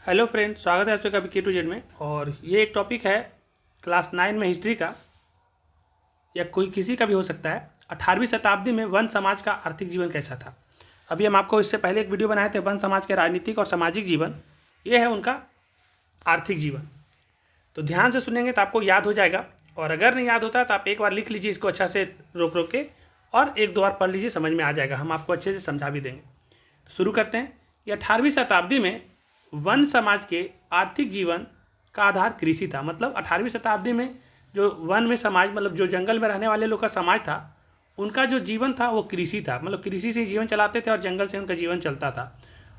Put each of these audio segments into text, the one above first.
Hello friend, स्वागत है आप सबका के टू जेड में। और ये एक टॉपिक है क्लास 9 में हिस्ट्री का, या कोई किसी का भी हो सकता है। 18वीं शताब्दी में वन समाज का आर्थिक जीवन कैसा था। अभी हम आपको इससे पहले एक वीडियो बनाए थे, वन समाज के राजनीतिक और सामाजिक जीवन। ये है उनका आर्थिक जीवन। तो ध्यान से सुनेंगे तो आपको याद हो जाएगा, और अगर नहीं याद होता तो आप एक बार लिख लीजिए इसको अच्छा से रोक रोक के, और एक दो बार पढ़ लीजिए, समझ में आ जाएगा। हम आपको अच्छे से समझा भी देंगे। तो शुरू करते हैं। ये 18वीं शताब्दी में वन समाज के आर्थिक जीवन का आधार कृषि था। मतलब 18वीं शताब्दी में जो वन में समाज, मतलब जो जंगल में रहने वाले लोग का समाज था, उनका जो जीवन था वो कृषि था। मतलब कृषि से जीवन चलाते थे और जंगल से उनका जीवन चलता था।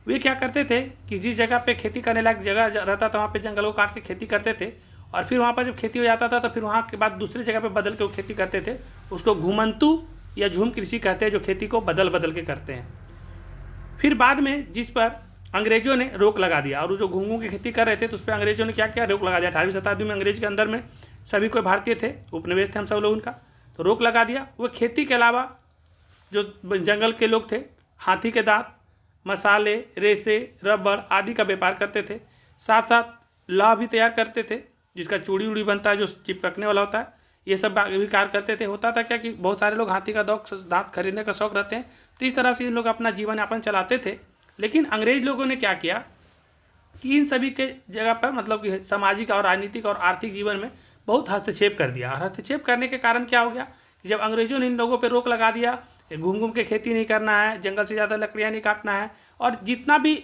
वे क्या करते थे कि जिस जगह पे खेती करने लायक जगह रहता था वहाँ पे जंगल को काट के खेती करते थे, और फिर वहाँ पर जब खेती हो जाता था तो फिर वहाँ के बाद दूसरी जगह पे बदल के वो खेती करते थे। उसको घुमंतु या झूम कृषि कहते हैं, जो खेती को बदल बदल के करते हैं। फिर बाद में जिस पर अंग्रेजों ने रोक लगा दिया, और वो जो घुंघू की खेती कर रहे थे तो उस पर अंग्रेजों ने क्या किया, रोक लगा दिया। 18वीं शताब्दी में अंग्रेज के अंदर में सभी कोई भारतीय थे, उपनिवेश थे हम सब लोग उनका, तो रोक लगा दिया। वो खेती के अलावा जो जंगल के लोग थे, हाथी के दांत, मसाले, रेसे, रबड़ आदि का व्यापार करते थे। साथ साथ लौह भी तैयार करते थे, जिसका चूड़ी उड़ी बनता है, जो चिपकने वाला होता है। ये सब भी कार्य करते थे। होता था क्या कि बहुत सारे लोग हाथी का दांत खरीदने का शौक रखते हैं, तो इस तरह से इन लोग अपना जीवन यापन चलाते थे। लेकिन अंग्रेज लोगों ने क्या किया कि इन सभी के जगह पर, मतलब कि सामाजिक और राजनीतिक और आर्थिक जीवन में बहुत हस्तक्षेप कर दिया। और हस्तक्षेप करने के कारण क्या हो गया कि जब अंग्रेजों ने इन लोगों पर रोक लगा दिया, घूम घूम के खेती नहीं करना है, जंगल से ज़्यादा लकड़ियाँ नहीं काटना है, और जितना भी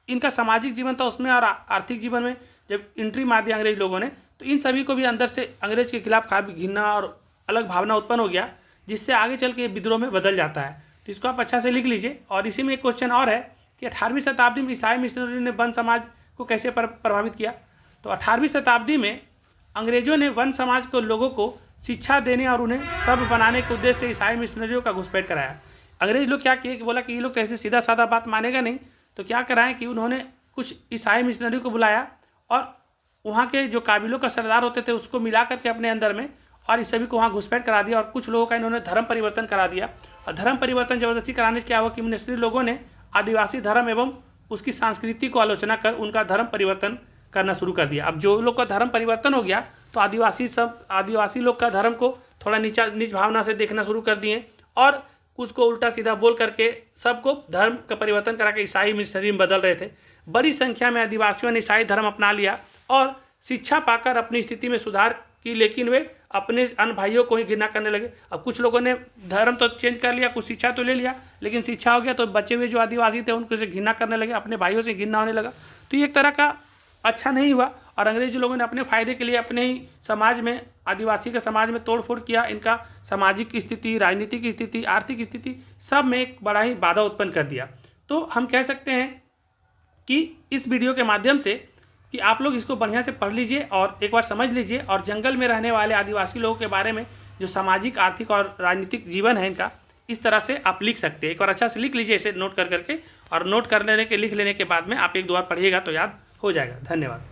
इनका सामाजिक जीवन था उसमें और आर्थिक जीवन में जब एंट्री मार दिया अंग्रेज लोगों ने, तो इन सभी को भी अंदर से अंग्रेज के खिलाफ काफ़ी घृणा और अलग भावना उत्पन्न हो गया, जिससे आगे चल के विद्रोह में बदल जाता है। तो इसको आप अच्छा से लिख लीजिए। और इसी में एक क्वेश्चन और है कि 18वीं शताब्दी में ईसाई मिशनरी ने वन समाज को कैसे प्रभावित किया। तो 18वीं शताब्दी में अंग्रेजों ने वन समाज को लोगों को शिक्षा देने और उन्हें सब बनाने के उद्देश्य से ईसाई मिशनरियों का घुसपैठ कराया। अंग्रेज लोग क्या किए कि बोला कि ये लोग कैसे सीधा साधा बात मानेगा नहीं, तो क्या कराएं कि उन्होंने कुछ ईसाई मिशनरी को बुलाया और वहाँ के जो काबिलों का सरदार होते थे उसको मिला करके अपने अंदर में, और इस सभी को वहाँ घुसपैठ करा दिया। और कुछ लोगों का इन्होंने धर्म परिवर्तन करा दिया। और धर्म परिवर्तन जबरदस्ती कराने से क्या हुआ कि मिशनरी लोगों ने आदिवासी धर्म एवं उसकी संस्कृति को आलोचना कर उनका धर्म परिवर्तन करना शुरू कर दिया। अब जो लोग का धर्म परिवर्तन हो गया तो आदिवासी लोग का धर्म को थोड़ा नीच भावना से देखना शुरू कर दिए, और उसको उल्टा सीधा बोल करके सबको धर्म का परिवर्तन करा के ईसाई मिशनरी में बदल रहे थे। बड़ी संख्या में आदिवासियों ने ईसाई धर्म अपना लिया और शिक्षा पाकर अपनी स्थिति में सुधार की, लेकिन वे अपने अन्य भाइयों को ही घृणा करने लगे। अब कुछ लोगों ने धर्म तो चेंज कर लिया, कुछ शिक्षा तो ले लिया, लेकिन शिक्षा हो गया तो बचे हुए जो आदिवासी थे उनको से घृणा करने लगे, अपने भाइयों से घृणा होने लगा। तो ये एक तरह का अच्छा नहीं हुआ, और अंग्रेज लोगों ने अपने फायदे के लिए अपने ही समाज में, आदिवासी के समाज में तोड़फोड़ किया। इनका सामाजिक स्थिति, राजनीतिक स्थिति, आर्थिक स्थिति सब में एक बड़ा ही बाधा उत्पन्न कर दिया। तो हम कह सकते हैं कि इस वीडियो के माध्यम से कि आप लोग इसको बढ़िया से पढ़ लीजिए और एक बार समझ लीजिए, और जंगल में रहने वाले आदिवासी लोगों के बारे में जो सामाजिक, आर्थिक और राजनीतिक जीवन है इनका, इस तरह से आप लिख सकते हैं। एक बार अच्छा से लिख लीजिए इसे नोट कर करके, और नोट कर लेने के, लिख लेने के बाद में आप एक दो बार पढ़िएगा तो याद हो जाएगा। धन्यवाद।